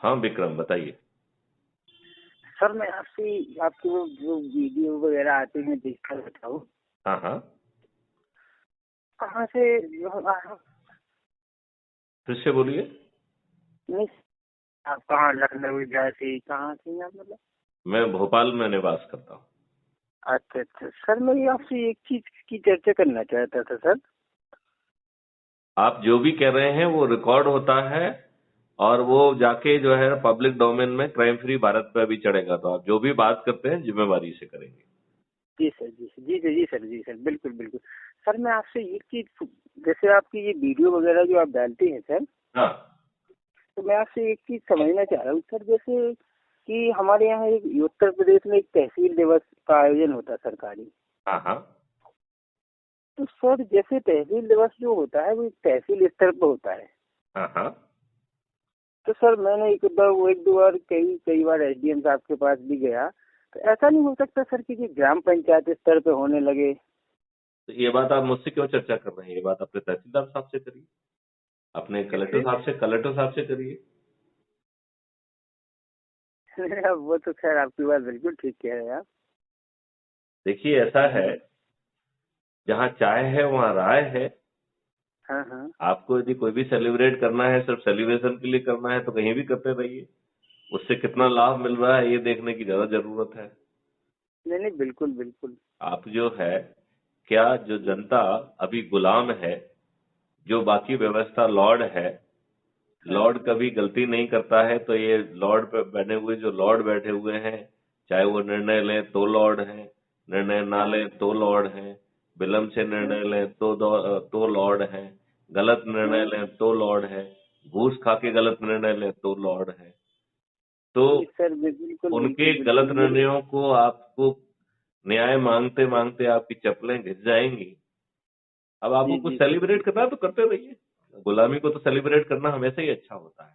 हाँ विक्रम बताइए। सर मैं आपसे आपकी वो जो वीडियो वगैरह आते हैं देखकर बताओ हाँ हाँ, कहाँ से जो फिर से बोलिए। नहीं, आप कहाँ लखनऊ झांसी कहाँ से हैं आप मतलब? मैं भोपाल में निवास करता हूँ। अच्छा अच्छा सर, मैं ये आपसे एक चीज की चर्चा करना चाहता था सर। आप जो भी कह रहे हैं वो रिकॉर्ड होता है और वो जाके जो है पब्लिक डोमेन में क्राइम फ्री भारत पे अभी चढ़ेगा, तो आप जो भी बात करते हैं जिम्मेवारी से करेंगे। जी सर जी सर जी सर जी सर जी सर बिल्कुल बिल्कुल। सर मैं आपसे एक चीज, जैसे आपकी ये वीडियो वगैरह जो आप डालते हैं सर, हाँ तो मैं आपसे एक चीज समझना चाह रहा हूँ सर। जैसे कि हमारे यहाँ एक उत्तर प्रदेश में एक तहसील दिवस का आयोजन होता है सरकारी। हाँ हाँ तो सर जैसे तहसील दिवस जो होता है वो एक तहसील स्तर पर होता है। हाँ हाँ। तो सर मैंने एक दो बार कई कई बार एसडीएम साहब के पास भी गया, तो ऐसा नहीं हो सकता सर कि ये ग्राम पंचायत स्तर पे होने लगे? तो ये बात आप मुझसे क्यों चर्चा कर रहे हैं? ये बात अपने तहसीलदार साहब से करिए, अपने कैसे? कलेक्टर साहब से करिए। वो तो खैर आपकी बात बिल्कुल ठीक कह रहे हैं आप। देखिए ऐसा है, जहाँ चाय है वहाँ राय है। हाँ हाँ। आपको यदि कोई भी सेलिब्रेट करना है, सिर्फ सेलिब्रेशन के लिए करना है, तो कहीं भी करते रहिए। उससे कितना लाभ मिल रहा है ये देखने की ज्यादा जरूरत है। नहीं नहीं बिल्कुल बिल्कुल। आप जो है, क्या जो जनता अभी गुलाम है, जो बाकी व्यवस्था लॉर्ड है, हाँ लॉर्ड कभी गलती नहीं करता है, तो ये लॉर्ड पे बने हुए जो लॉर्ड बैठे हुए हैं, चाहे वो निर्णय लें तो लॉर्ड हैं, निर्णय ना हाँ लें तो लॉर्ड हैं, विलंब से हाँ निर्णय लें तो लॉर्ड हैं, गलत निर्णय हाँ। लें तो लॉर्ड है, घूस खा के गलत निर्णय लें तो लॉर्ड है। तो जी सर बिल्कुल उनके बिल्कुल गलत बिल्कुल ये। निर्णयों को आपको न्याय मांगते मांगते आपकी चप्पलें घिस जाएंगी। अब आपको जी कुछ जी सर सेलिब्रेट जी। करना है तो करते रहिए। गुलामी को तो सेलिब्रेट करना हमेशा ही अच्छा होता है।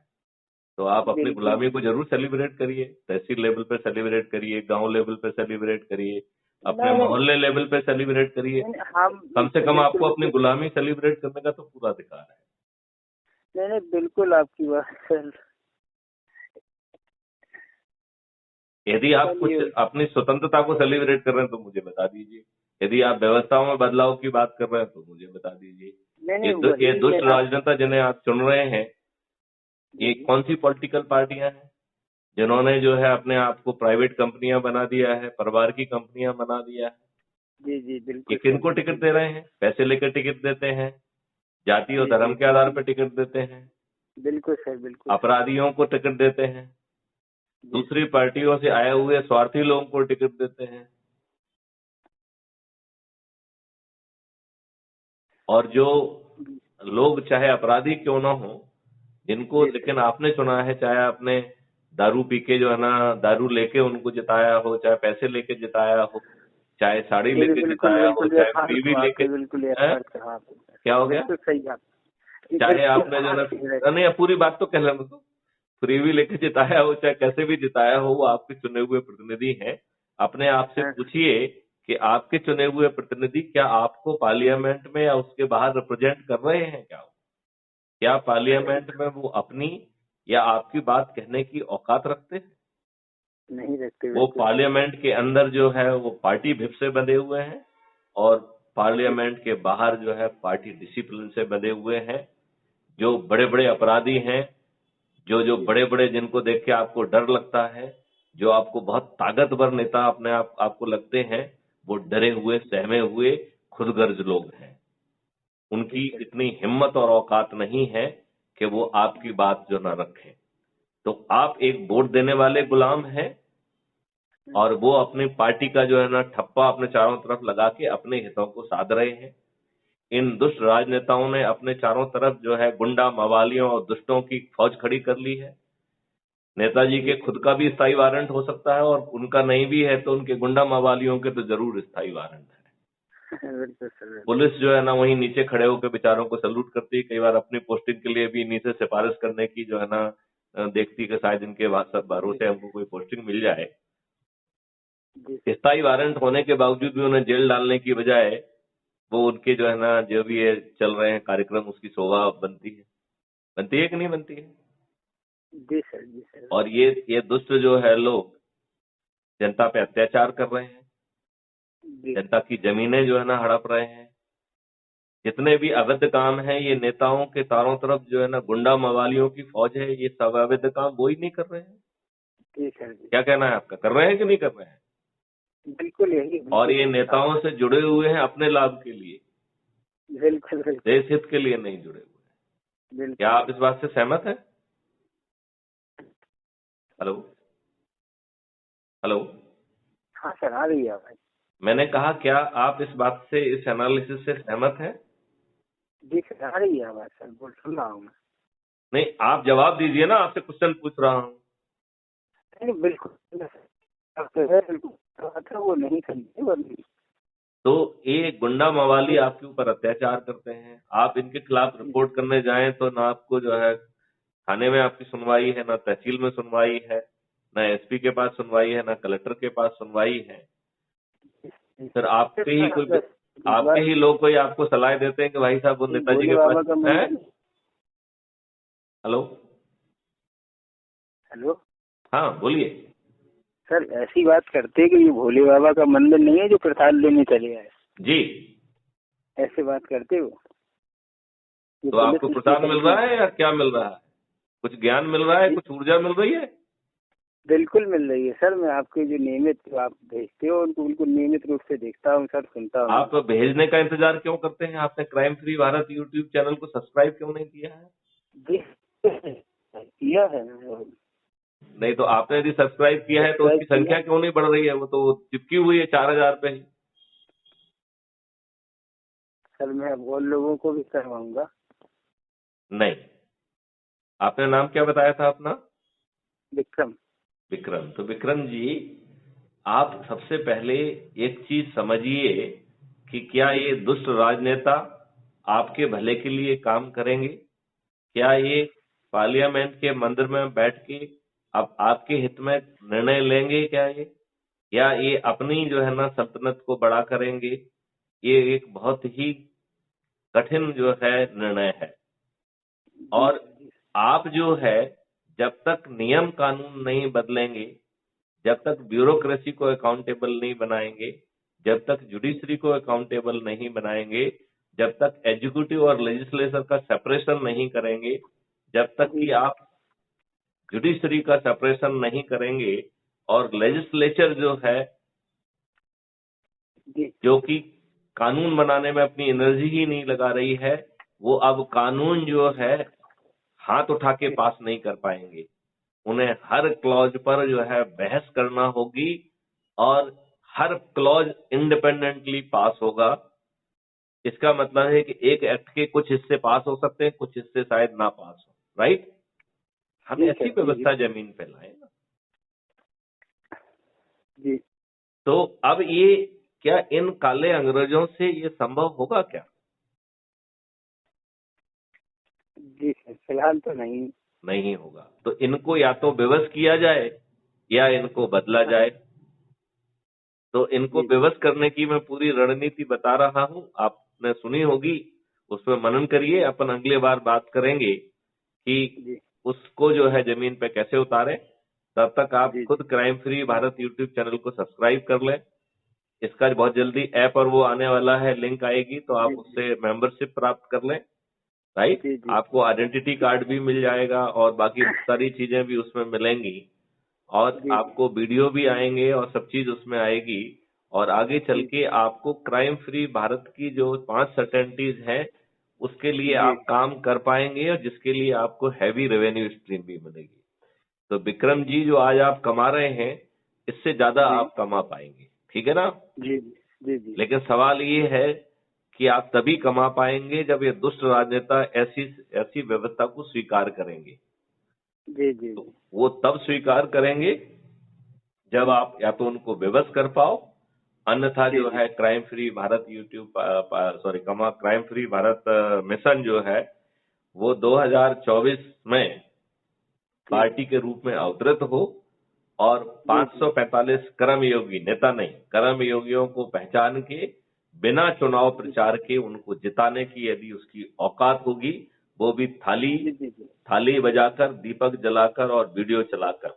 तो आप अपनी बिल्कुल गुलामी को बिल्कुल। जरूर सेलिब्रेट करिए, तहसील लेवल पे सेलिब्रेट करिए, गांव लेवल पे सेलिब्रेट करिए, अपने नहीं नहीं मोहल्ले लेवल पे सेलिब्रेट करिए। नहीं नहीं, हम कम से कम बिल्कुल आपको अपनी बिल्कुल। गुलामी सेलिब्रेट करने का तो पूरा अधिकार है। नहीं नहीं बिल्कुल आपकी बात सर। यदि आप कुछ चलिए। अपनी स्वतंत्रता को सेलिब्रेट कर रहे हैं तो मुझे बता दीजिए। यदि आप व्यवस्थाओं में बदलाव की बात कर रहे हैं तो मुझे बता दीजिए। नहीं नहीं वही ये दुष्ट मैं आप। राजनेता जिन्हें आप चुन रहे हैं, जी ये जी कौन सी पॉलिटिकल पार्टियां हैं जिन्होंने जो है अपने आप को प्राइवेट कंपनियां बना दिया है, परिवार की कंपनियां बना दिया है? जी जी ये बिल्कुल सर किनको टिकट बिल्कुल। दे रहे हैं? पैसे लेकर टिकट देते हैं, जाति और जी धर्म जी के आधार पर टिकट देते हैं, बिल्कुल सर बिल्कुल। अपराधियों को टिकट देते हैं, जी दूसरी पार्टियों से आए हुए स्वार्थी लोगों को टिकट देते हैं। और जो लोग चाहे अपराधी क्यों ना हो, जिनको जी सर। लेकिन आपने चुना है, चाहे आपने दारू पी के जो है ना, दारू लेके उनको जिताया हो, चाहे पैसे लेके जिताया हो, चाहे साड़ी लेके बिल्कुल जिताया हो, बिल्कुल चाहे यथार्थ फ्रीवी लेके, बात है, बिल्कुल हैं? यथार्थ कहा आपने। क्या हो गया? बिल्कुल सही बात। ये चाहे बिल्कुल आपने जो यथार्थ कह रहे है, नहीं पूरी बात तो कह लेना दो। फ्रीवी लेके जिताया हो चाहे कैसे भी जिताया हो, वो आपके चुने हुए प्रतिनिधि हैं। अपने आप से हैं। पूछिए कि आपके चुने हुए प्रतिनिधि क्या आपको पार्लियामेंट में या उसके बाहर रिप्रेजेंट कर रहे हैं? क्या पार्लियामेंट में वो अपनी या आपकी बात कहने की औकात रखते हैं? नहीं रखते वो बिल्कुल सही बात। पार्लियामेंट के अंदर जो है वो पार्टी विप से बंधे हुए हैं, और पार्लियामेंट के बाहर जो है पार्टी डिसिप्लिन से बंधे हुए हैं। जो बड़े बड़े अपराधी हैं, जो जो जी बड़े बड़े जिनको देख के आपको डर लगता है, जो आपको बहुत ताकतवर नेता अपने आपको लगते हैं, वो डरे हुए सहमे हुए खुदगर्ज लोग हैं। जी उनकी सर। इतनी हिम्मत और औकात नहीं है कि वो आपकी बात जो ना रखें। तो आप एक वोट देने वाले गुलाम हैं, और वो अपनी पार्टी का जो है ना ठप्पा अपने चारों तरफ लगा के अपने हितों को साध रहे हैं। इन दुष्ट राजनेताओं ने अपने चारों तरफ जो है गुंडा मवालियों और दुष्टों की फौज खड़ी कर ली है। नेताजी जी के सर। खुद का भी स्थायी वारंट हो सकता है, और उनका नहीं भी है तो उनके गुंडा मवालियों के तो जरूर स्थायी वारंट है। बिल्कुल सर बिल्कुल। पुलिस जो है ना वहीं नीचे खड़े होकर बेचारों को सैल्यूट करती है। कई बार अपनी पोस्टिंग के लिए भी नीचे सिफारिश करने की जो है ना देखती है कि शायद इनके जी भरोसे हमको कोई पोस्टिंग मिल जाए। जी सर। स्थायी वारंट होने के बावजूद भी उन्हें जेल डालने की बजाय वो उनके जो है ना जो भी ये चल रहे हैं कार्यक्रम उसकी शोभा बनती है कि नहीं बनती है? जी सर, जी सर। और ये दुष्ट जो है लोग जनता पे अत्याचार कर रहे हैं, जी जनता की जमीनें जो है ना हड़प रहे हैं। जितने भी अवैध काम हैं, ये नेताओं के चारों तरफ जो है ना गुंडा मवालियों की फौज है, ये सब अवैध काम वो ही नहीं कर रहे हैं। जी सर, जी क्या कहना है आपका, कर रहे हैं कि नहीं कर रहे हैं? बिल्कुल यही, और बिल्कुल ये सही कहा। नेताओं से जुड़े हुए हैं अपने लाभ के लिए, बिल्कुल बिल्कुल देश हित के लिए नहीं जुड़े हुए। क्या बिल्कुल। आप इस बात से सहमत हैं? Hello hello. हाँ सर, आ रही है आवाज। मैंने कहा क्या आप इस बात से, इस एनालिसिस से सहमत हैं? जी सर, आ रही है आवाज सर, बोल सुन रहा हूँ मैं। नहीं, आप जवाब दीजिए ना, आपसे क्वेश्चन पूछ रहा हूँ। नहीं बिल्कुल अब तो है, बिल्कुल बात है, वो नहीं समझे बल्कि। तो ये गुंडा मवाली आपके ऊपर अत्याचार करते हैं, आप इनके खिलाफ रिपोर्ट करने जाएं तो ना आपको जो है थाने में आपकी सुनवाई है, ना तहसील में सुनवाई है, ना एसपी के पास सुनवाई है, ना कलेक्टर के पास सुनवाई है। फिर आपके ही लोग कोई आपको सलाह देते हैं कि भाई साहब वो नेताजी भोले के बाबा पास का है। मंदिर। हेलो। हेलो हाँ बोलिए। सर, ऐसी बात करते कि ये भोले बाबा का मंदिर नहीं है जो प्रसाद लेने चले आए, जी। ऐसे बात करते हो? ये तो पुलिस आपको की प्रसाद मिल फैसिलिटी रहा है या क्या मिल रहा है? कुछ ज्ञान मिल रहा है, जी कुछ ऊर्जा मिल रही है? बिल्कुल मिल रही है सर। मैं आपके जो नियमित जो आप भेजते हो उनको बिल्कुल नियमित रूप से देखता हूँ सर, सुनता हूँ। आप भेजने का इंतजार क्यों करते हैं? आपने crime free Bharat YouTube channel को सब्सक्राइब क्यों नहीं किया है? जी किया है नहीं तो आपने यदि सब्सक्राइब किया है तो सब्सक्राइब उसकी किया। संख्या क्यों नहीं बढ़ रही है? वो तो चिपकी हुई है 4000 पे ही। सर मैं अब और लोगों को भी करवाऊंगा। नहीं, आपने नाम क्या बताया था अपना? विक्रम। विक्रम। तो विक्रम जी, आप सबसे पहले एक चीज समझिए कि क्या ये दुष्ट राजनेता आपके भले के लिए काम करेंगे? क्या ये पार्लियामेंट के मंदिर में बैठ के अब आपके हित में निर्णय लेंगे क्या ये? या ये अपनी जो है ना सल्तनत को बड़ा करेंगे? ये एक बहुत ही कठिन जो है निर्णय है। जी और सर, जी आप जो है, जब तक नियम कानून नहीं बदलेंगे, जब तक ब्यूरोक्रेसी को अकाउंटेबल नहीं बनाएंगे, जब तक जुडिशरी को अकाउंटेबल नहीं बनाएंगे, जब तक एग्जीक्यूटिव और लेजिस्लेचर का सेपरेशन नहीं करेंगे, जब तक जी कि आप जुडिशरी का सेपरेशन नहीं करेंगे और लेजिस्लेचर जो है, जी जो कि कानून बनाने में अपनी एनर्जी ही नहीं लगा रही है, वो अब कानून जो है हाथ उठा के जी पास नहीं कर पाएंगे। उन्हें हर क्लॉज पर जो है बहस करना होगी और हर क्लॉज इंडिपेंडेंटली पास होगा। इसका मतलब है कि एक एक्ट के कुछ हिस्से पास हो सकते हैं, कुछ हिस्से शायद ना पास हो। राइट? हम जी ऐसी सर, जी व्यवस्था जमीन पे लाए ना। जी तो अब ये क्या इन काले अंग्रेजों से ये संभव होगा क्या? जी सर, फिलहाल तो नहीं। नहीं होगा। तो इनको या तो विवश किया जाए या इनको बदला जाए। तो इनको जी विवश करने की मैं पूरी रणनीति बता रहा हूं, आपने सुनी होगी, उस पर मनन करिए। अपन अगले बार बात करेंगे कि जी उसको जो है जमीन पे कैसे उतारे। तब तक आप जी खुद crime free Bharat YouTube channel को सब्सक्राइब कर लें। इसका बहुत जल्दी ऐप और वो आने वाला है, लिंक आएगी तो जी आप उससे मेंबरशिप प्राप्त कर लें। राइट? जी जी आपको आइडेंटिटी कार्ड भी मिल जाएगा और बाकी सारी चीजें भी उसमें मिलेंगी और जी आपको वीडियो भी आएंगे और सब चीज उसमें आएगी। और आगे चल जी के आपको क्राइम फ्री भारत की जो 5 सर्टेनिटीज हैं, उसके लिए जी आप काम कर पाएंगे और जिसके लिए आपको हैवी रेवेन्यू स्ट्रीम भी मिलेगी। तो विक्रम जी, जो आज आप कमा रहे हैं, इससे ज्यादा जी आप कमा पाएंगे। ठीक है ना? जी जी जी लेकिन सवाल ये है कि आप तभी कमा पाएंगे जब ये दुष्ट राजनेता ऐसी ऐसी व्यवस्था को स्वीकार करेंगे। जी जी तो वो तब स्वीकार करेंगे जब आप या तो उनको विवश कर पाओ, अन्यथा जी जो जी है crime free Bharat YouTube crime free Bharat mission जो है वो 2024 में जी पार्टी के रूप में अवतरित हो और जी जी 545 कर्मयोगी, नेता नहीं, कर्मयोगियों को पहचान के बिना चुनाव प्रचार के उनको जिताने की यदि उसकी औकात होगी, वो भी जी जी जी थाली बजाकर, दीपक जलाकर और वीडियो चलाकर,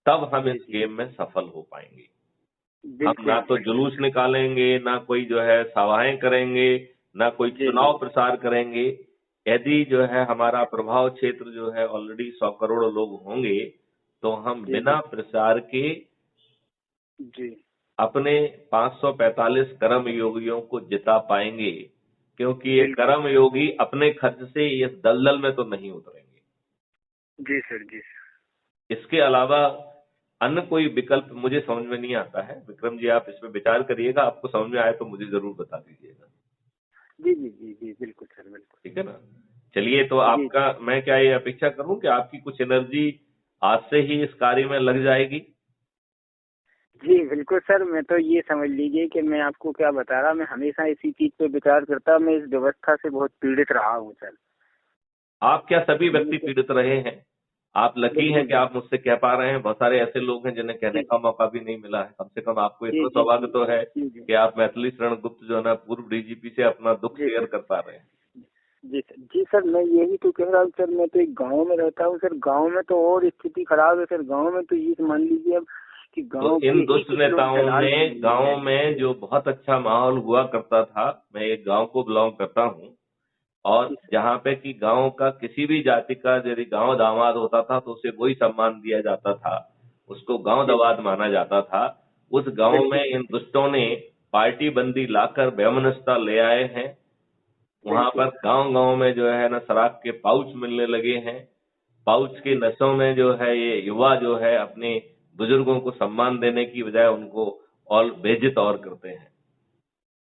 तब हम जी इस जी गेम में सफल हो पाएंगे। हम बिल्कुल ना तो बिल्कुल जुलूस निकालेंगे, ना कोई जो है सभाएं करेंगे, ना कोई जी जी चुनाव प्रसार करेंगे। यदि जो है हमारा प्रभाव क्षेत्र जो है ऑलरेडी 100 करोड़ लोग होंगे, तो हम जी बिना जी प्रचार के जी अपने 545 कर्म योगियों को जिता पाएंगे, क्योंकि ये बिल्कुल कर्म योगी अपने खर्च से इस दलदल में तो नहीं उतरेंगे। जी सर जी सर इसके अलावा अन्य कोई विकल्प मुझे समझ में नहीं आता है। विक्रम जी, आप इसमें विचार करिएगा, आपको समझ में आए तो मुझे जरूर बता दीजिएगा। जी जी जी जी बिल्कुल सर बिल्कुल ठीक है ना? चलिए, तो जी आपका मैं क्या ये अपेक्षा करूं कि आपकी कुछ एनर्जी आज से ही इस कार्य में लग जाएगी। जी बिल्कुल सर, मैं तो ये समझ लीजिए कि मैं आपको क्या बता रहा, मैं हमेशा इसी चीज पे विचार करता, मैं इस व्यवस्था से बहुत पीड़ित रहा हूँ सर। आप क्या सभी ये व्यक्ति तो पीड़ित रहे हैं? आप लकी हैं बिल्कुल कि बिल्कुल आप मुझसे कह पा रहे हैं। बहुत सारे ऐसे लोग हैं जिन्हें कहने जी का मौका भी नहीं मिला है। कम से कम आपको जी इतना जी सौभाग्य जी तो है जी जी कि आप मैथिली शरण गुप्त जो है ना, पूर्व डीजीपी से अपना दुख जी शेयर सर कर पा रहे हैं। जी सर, मैं यही तो कह रहा हूँ सर, मैं तो एक गांव में रहता हूँ सर, गांव में तो और स्थिति खराब है सर। गांव में तो ये मान लीजिए अब कि तो गांव इन के ही दुष्ट कुछ लोग नेताओं दलाल ने बन लिए गांव हैं। में जो बहुत अच्छा माहौल हुआ करता था, मैं एक गांव को बिलोंग करता हूँ, और जी सर जहाँ पे कि गांव का किसी भी जाति का यदि गांव दामाद होता था तो उसे वही सम्मान दिया जाता था, उसको गांव जी दवाद माना जाता था। उस गांव बिल्कुल में सर इन दुष्टों ने पार्टी बंदी लाकर वैमनस्यता ले आए हैं। वहां बिल्कुल पर गांव गांव में जो है ना शराब के पाउच मिलने लगे हैं। पाउच के जी नशों में जो है ये युवा जो है अपने बुजुर्गों को सम्मान देने की बजाय उनको और बेइज्जत और करते हैं।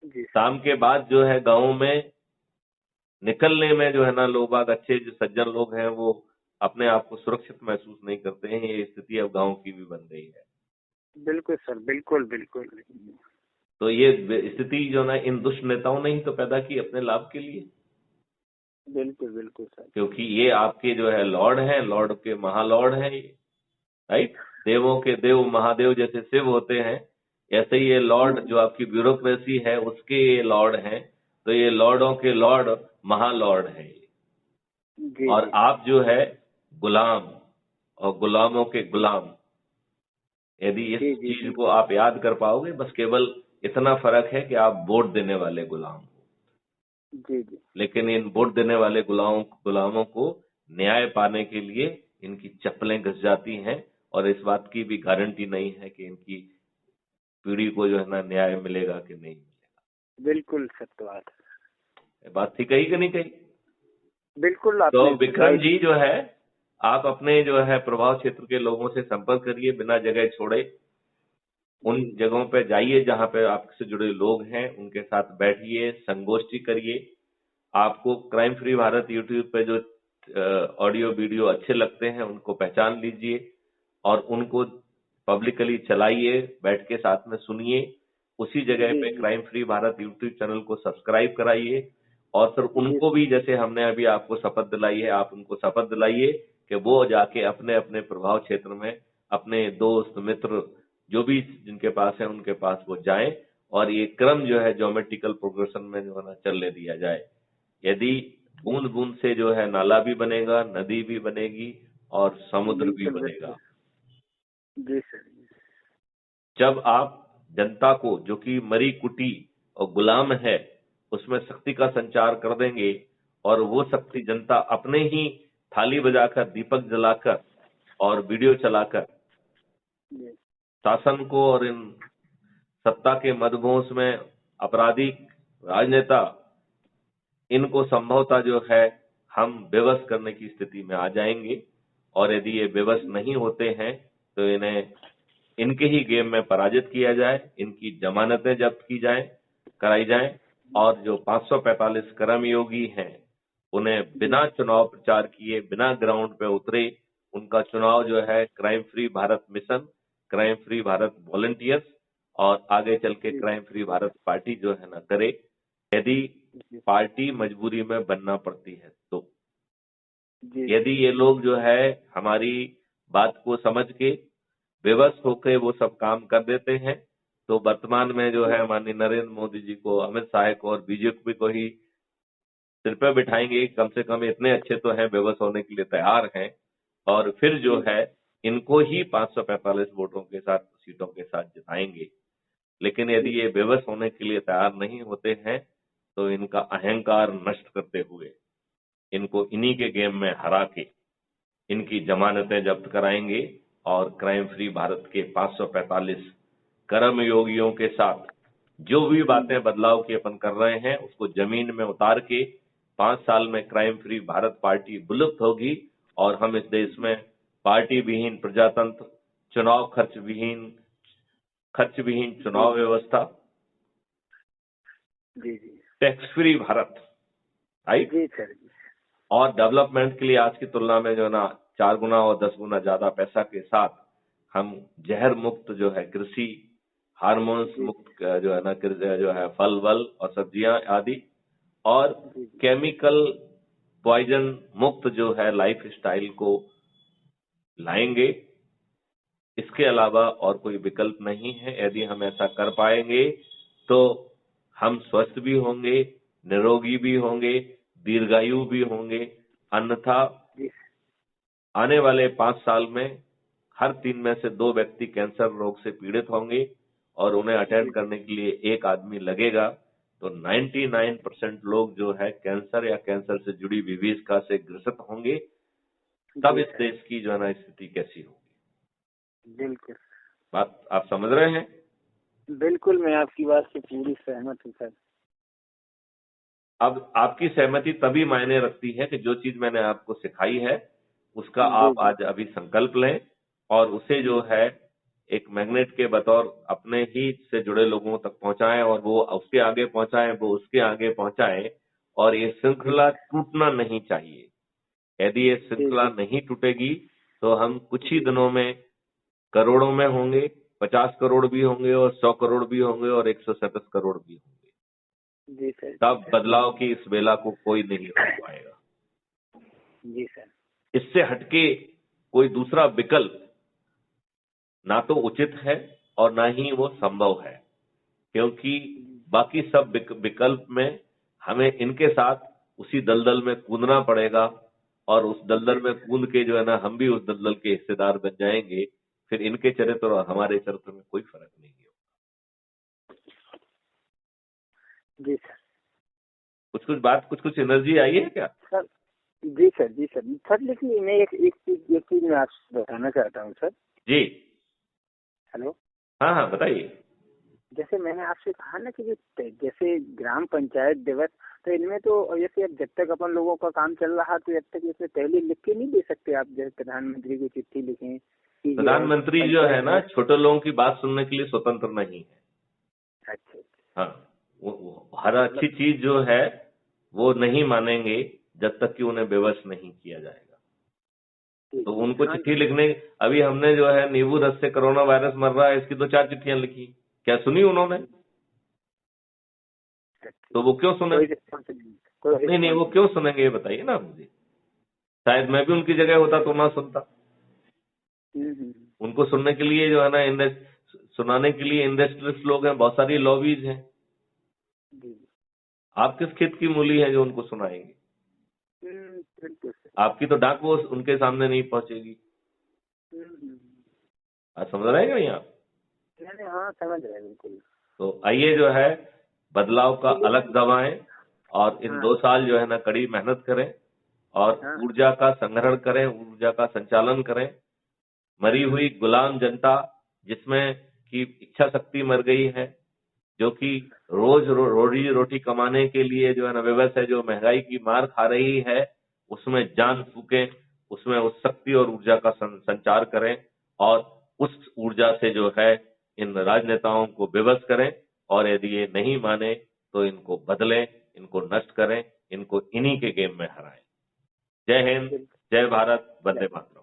जी सर शाम के बाद जो है गांव में निकलने में जो है ना लोग बाग अच्छे जो सज्जन लोग हैं वो अपने आप को सुरक्षित महसूस नहीं करते हैं। ये स्थिति अब गांव की भी बन गई है। बिल्कुल सर बिल्कुल बिल्कुल तो ये स्थिति जो ना इन दुष्ट नेताओं ने ही तो पैदा की अपने लाभ के लिए, बिल्कुल बिल्कुल सर क्योंकि ये आपके जो है लॉर्ड हैं, लॉर्ड के महालॉर्ड हैं ये, राइट? देवों के देव महादेव जैसे शिव होते हैं, ऐसे ही ये जी लॉर्ड जी जो आपकी ब्यूरोक्रेसी है उसके ये लॉर्ड हैं। तो ये लॉर्डों के लॉर्ड महालॉर्ड हैं ये। जी और जी आप जो है गुलाम और गुलामों के गुलाम। यदि इस जी जी चीज को बिल्कुल आप याद कर पाओगे, बस केवल इतना फर्क है कि आप वोट देने वाले गुलाम हो, जी जी लेकिन इन वोट देने वाले गुलामों को न्याय पाने के लिए इनकी चप्पलें घस जाती हैं, और इस बात की भी गारंटी नहीं है कि इनकी पीढ़ी को जो है ना न्याय मिलेगा कि नहीं मिलेगा। बिल्कुल सत्य बात ये बात ठीक कही कि नहीं कही? बिल्कुल तो आपने विक्रम राइट। जी जो है, आप अपने जो है प्रभाव क्षेत्र के लोगों से संपर्क करिए, बिना जगह छोड़े उन जी जगहों पे जाइए जहां पे आपसे जुड़े लोग हैं, उनके साथ बैठिए, संगोष्ठी करिए। आपको क्राइम फ्री भारत यूट्यूब पे जो ऑडियो वीडियो अच्छे लगते हैं उनको पहचान लीजिए और उनको पब्लिकली चलाइए, बैठ के साथ में सुनिए। उसी जगह जी पे जी crime free Bharat YouTube channel को सब्सक्राइब कराइए, और फिर जी उनको भी, जैसे हमने अभी आपको शपथ दिलाई है, आप उनको शपथ दिलाइए कि वो जाके अपने अपने प्रभाव क्षेत्र में अपने दोस्त मित्र जो भी जिनके पास है उनके पास वो जाएं, और ये क्रम जो है ज्योमेट्रिकल प्रोग्रेशन में जो है ना चलने दिया जाए। यदि बूंद बूंद से जो है नाला भी बनेगा, नदी भी बनेगी और समुद्र भी बिल्कुल बिल्कुल बनेगा। जी सर जब आप जनता को, जो कि मरी कुटी और गुलाम है, उसमें शक्ति का संचार कर देंगे, और वो शक्ति जनता अपने ही थाली बजाकर, दीपक जलाकर और वीडियो चलाकर जी शासन को और इन सत्ता के मदहोश में अपराधी राजनेता, इनको संभवतः जो है हम बेबस करने की स्थिति में आ जाएंगे। और यदि ये बेबस नहीं होते हैं तो इन्हें इनके ही गेम में पराजित किया जाए, इनकी जमानतें जब्त की जाए, कराई जाए, और जो 545 कर्मयोगी हैं उन्हें जी बिना चुनाव प्रचार किए, बिना ग्राउंड पे उतरे, उनका चुनाव जो है crime free Bharat mission, crime free Bharat volunteers और आगे चल के जी क्राइम फ्री भारत पार्टी जो है ना करे। यदि जी पार्टी मजबूरी में बनना पड़ती है तो, जी यदि ये लोग जो है हमारी बात को समझ के बेबस होकर वो सब काम कर देते हैं, तो वर्तमान में जो है माननीय नरेंद्र मोदी जी को, अमित शाह को और बीजेपी को ही सिर पे बिठाएंगे, कम से कम इतने अच्छे तो हैं, बेबस होने के लिए तैयार हैं, और फिर जो है इनको ही 545 वोटों के साथ, सीटों के साथ जिताएंगे। लेकिन यदि ये बेबस होने के लिए तैयार नहीं होते हैं तो इनका अहंकार नष्ट करते हुए इनको इन्हीं के गेम में हरा के इनकी जमानतें जब्त कराएंगे और क्राइम फ्री भारत के 545 कर्मयोगियों के साथ जो भी बातें बदलाव की अपन कर रहे हैं उसको जमीन में उतार के 5 साल में क्राइम फ्री भारत पार्टी विलुप्त होगी और हम इस देश में पार्टी विहीन प्रजातंत्र, चुनाव खर्च विहीन चुनाव व्यवस्था, जी जी टैक्स फ्री भारत, राइट, जी सर। और डेवलपमेंट के लिए आज की तुलना में जो है ना 4 गुना और 10 गुना ज्यादा पैसा के साथ हम जहर मुक्त जो है कृषि, हार्मोन्स मुक्त जो है ना जो है फल वल और सब्जियां आदि, और केमिकल पॉइजन मुक्त जो है लाइफ स्टाइल को लाएंगे। इसके अलावा और कोई विकल्प नहीं है। यदि हम ऐसा कर पाएंगे तो हम स्वस्थ भी होंगे, निरोगी भी होंगे, दीर्घायु भी होंगे। अन्यथा आने वाले 5 साल में हर 3 में से 2 व्यक्ति कैंसर रोग से पीड़ित होंगे और उन्हें अटेंड करने के लिए 1 आदमी लगेगा। तो 99% लोग जो है कैंसर या कैंसर से जुड़ी विभीषिका से ग्रसित होंगे। तब इस देश की जो है ना स्थिति कैसी होगी? बिल्कुल, बात आप समझ रहे हैं? बिल्कुल, मैं आपकी बात से पूरी सहमत हूँ सर। अब आपकी सहमति तभी मायने रखती है कि जो चीज मैंने आपको सिखाई है उसका आप आज अभी संकल्प लें और उसे जो है एक मैग्नेट के बतौर अपने ही से जुड़े लोगों तक पहुंचाएं और वो उसके आगे पहुंचाएं, वो उसके आगे पहुंचाएं, और ये श्रृंखला टूटना नहीं चाहिए। यदि ये श्रृंखला नहीं टूटेगी तो हम कुछ ही दिनों में करोड़ों में होंगे, 50 करोड़ भी होंगे और 100 करोड़ भी होंगे और 127 करोड़ भी होंगे। जी सर। तब बदलाव की इस बेला को कोई नहीं रोक पाएगा। जी सर। इससे हटके कोई दूसरा विकल्प ना तो उचित है और ना ही वो संभव है, क्योंकि बाकी सब विकल्प में हमें इनके साथ उसी दलदल में कूदना पड़ेगा और उस दलदल में कूद के जो है ना हम भी उस दलदल के हिस्सेदार बन जाएंगे। फिर इनके चरित्र और हमारे चरित्र में कोई फर्क नहीं होगा। जी सर। कुछ एनर्जी आई है क्या सर? जी सर, जी सर। सर लेकिन मैं एक चीज मैं आपसे बताना चाहता हूँ सर। जी। हेलो। हाँ हाँ बताइए। जैसे मैंने आपसे कहा ना कि जैसे ग्राम पंचायत दिवस, तो इनमें तो जैसे अब जब तक अपन लोगों का काम चल रहा तो जब तक इसमें पहले लिख के नहीं दे सकते आप, जैसे प्रधानमंत्री को चिट्ठी लिखें? प्रधानमंत्री जो है ना छोटे लोगों की बात सुनने के लिए स्वतंत्र नहीं है। अच्छा। हाँ, वो हर अच्छी चीज जो है वो नहीं मानेंगे जब तक कि उन्हें विवश नहीं किया जाएगा। तो उनको चिट्ठी लिखने, अभी हमने जो है नींबू रस से कोरोना वायरस मर रहा है इसकी 2-4 चिट्ठियां लिखी, क्या सुनी उन्होंने? तो वो क्यों सुने? नहीं, वो क्यों सुनेंगे ये बताइए ना मुझे। शायद मैं भी उनकी जगह होता तो ना सुनता। उनको सुनने के लिए जो है ना सुनाने के लिए इंडस्ट्रियलिस्ट लोग हैं, बहुत सारी लॉबीज हैं। आप किस खेत की मूली है जो उनको सुनाएंगे? आपकी तो डाक वो उनके सामने नहीं पहुंचेगी। आप समझ रहे हैं नहीं आप? हाँ समझ रहे हैं बिल्कुल। तो आइए जो है बदलाव का अलग दबाएं और इन 2 साल जो है ना कड़ी मेहनत करें और ऊर्जा का संग्रहण करें, ऊर्जा का संचालन करें। मरी हुई गुलाम जनता जिसमें की इच्छा शक्ति मर गई है, जो कि रोज रोजी रोटी कमाने के लिए जो है ना व्यवस्था है, जो महंगाई की मार खा रही है, उसमें जान फूकें, उसमें उस शक्ति और ऊर्जा का संचार करें और उस ऊर्जा से जो है इन राजनेताओं को विवश करें, और यदि ये नहीं माने तो इनको बदलें, इनको नष्ट करें, इनको इन्हीं के गेम में हराएं। जय हिंद, जय भारत, वंदे मातरम।